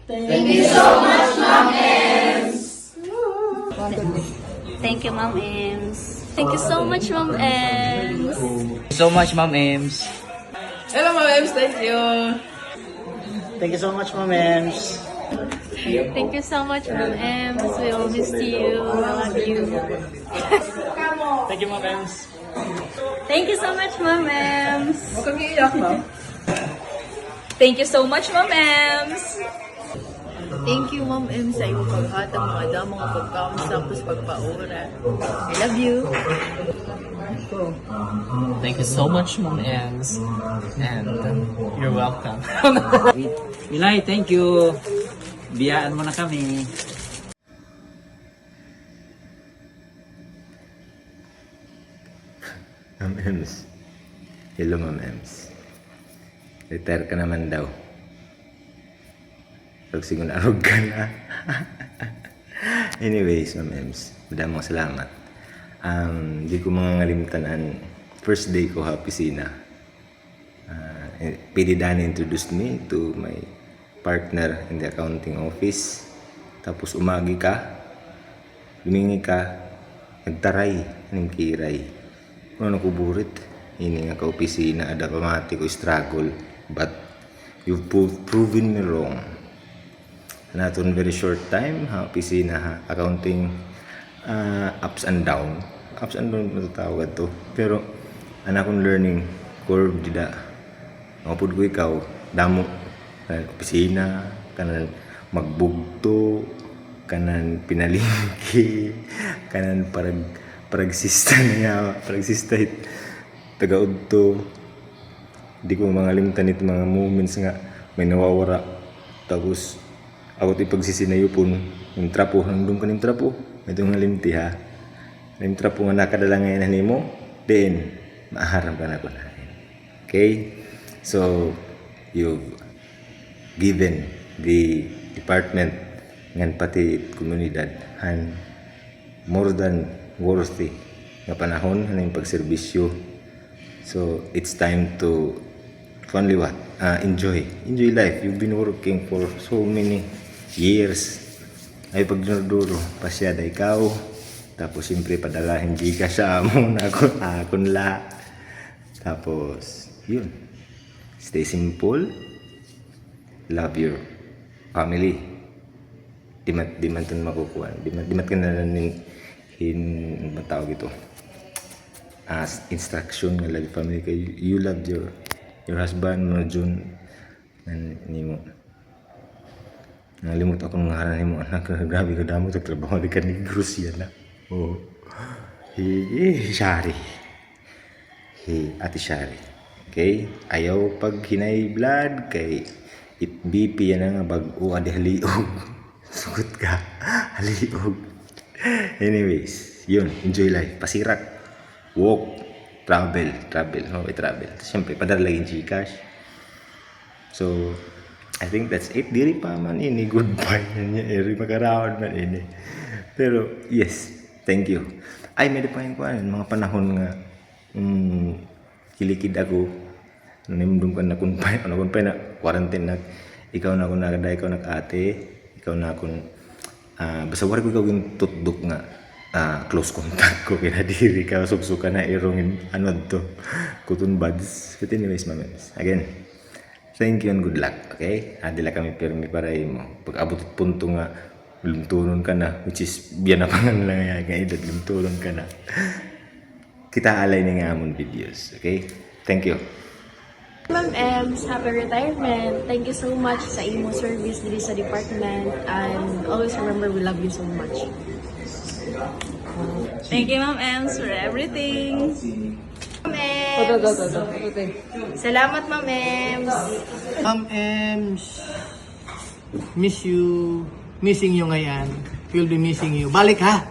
Thank you so much, Ma'am Ems. Thank you, Ma'am Ems. Thank you so much, Ma'am Ems. So much, Ma'am Ems. Hello, Ma'am Ems. Thank you. Thank you so much, Ma'am Ems. Thank you so much, Ma'am Ems. We will miss you. We love you. Thank you, Ma'am Ems. Thank you so much, Ma'am Ems. Huwag kang iiyak, Ma'am. Thank you so much, Ma'am Ems. Thank you, Ma'am Ems, sa iyong paghatag mga damang pagkaunsa tapos pagpaura. I love you. Thank you so much, Ma'am Ems. And you're welcome. Milay, thank you. Biyaan mo na kami. Ma'am Ems. Hello, Ma'am Ems. Retire ka naman daw. Pag siguro arog ka na. Anyways, Ma'am Ems, madamang salamat. Di ko mga ngalimtanan. First day ko sa opisina. PD Danny introduced me to my partner in the accounting office. Tapos umagi ka, lumingi ka, nagtaray, ng kiray. Kung ano kuburit, ini nga ka-opisina, ada pamati ko struggle. But you've proven me wrong. Not in very short time, ha, opisina, ha, accounting, ups and down. Ups and down matatawag to. Pero, anak kong learning curve, dida. Mapud ko ikaw, damo, kanan opisina, kanan magbugto, kanan pinalingki, kanan paragsista niya, paragsista hit, tagaudto. Di ko mga limtan ito mga moments nga may nawawara. Tapos, ako ito pagsisinayupon, yung trapo, hanggang ka ng trapo, ito nga limti ha. Yung trapo nga nakadala ngayon na mo, then, maaharam ka na ko na. Okay? So, you've given the department ngan pati komunidad han more than worthy nga panahon ng pagserbisyo. So, it's time to only what? Enjoy life. You've been working for so many years. Ay pagduro pasyada ikaw. Tapos siyempre padalahin di ka sa amon akon la. Tapos yun. Stay simple. Love your family. Di man tan makukuha. Di man ka na matawag ito. As instruction nga love family kay you love your husband mo June nimo. Nalimot ako ng ngaran nimo anak, grabe ka damo sa trabaho di ka negros yan na. Oh. Shari. Ate Shari. Okay? Ayaw pag hinay blood kay BP yan nga bag-o adi haliog. Sugot ka. Haliog. Anyways, yun, enjoy life. Pasirak. Walk. Travel. Travel. Siyempre, padala lagi Gcash. So, I think that's it. Diri pa man ini. Goodbye na niya. Eri makaraon man ini. Pero, yes. Thank you. Ay, may depahin ko mga panahon nga kilikid ako. Nanimdum ka na kunpay. Na quarantine na. Ikaw na ako nagada. Ikaw nag-ate. Ikaw na akong basta wala ko gawin tutduk nga close contact ko kaya diri ka suksuka na irong ano to kutun buds. But anyways, Ma'am Ems, again, thank you and good luck. Okay? Adila kami pirmi para mo. Pag abot punto nga lumtunon ka na, which is biyan na pangan lang nga edad lumtunon ka na. Kita alay ni nga amon videos. Okay? Thank you. Ma'am Ems, happy retirement. Thank you so much sa imo service diri sa department, and always remember we love you so much. Thank you, Ma'am Ems, for everything. Ma'am Ems. Salamat, Ma'am Ems. Ma'am Ems, miss you. Missing you ngayon. We'll be missing you. Balik ha!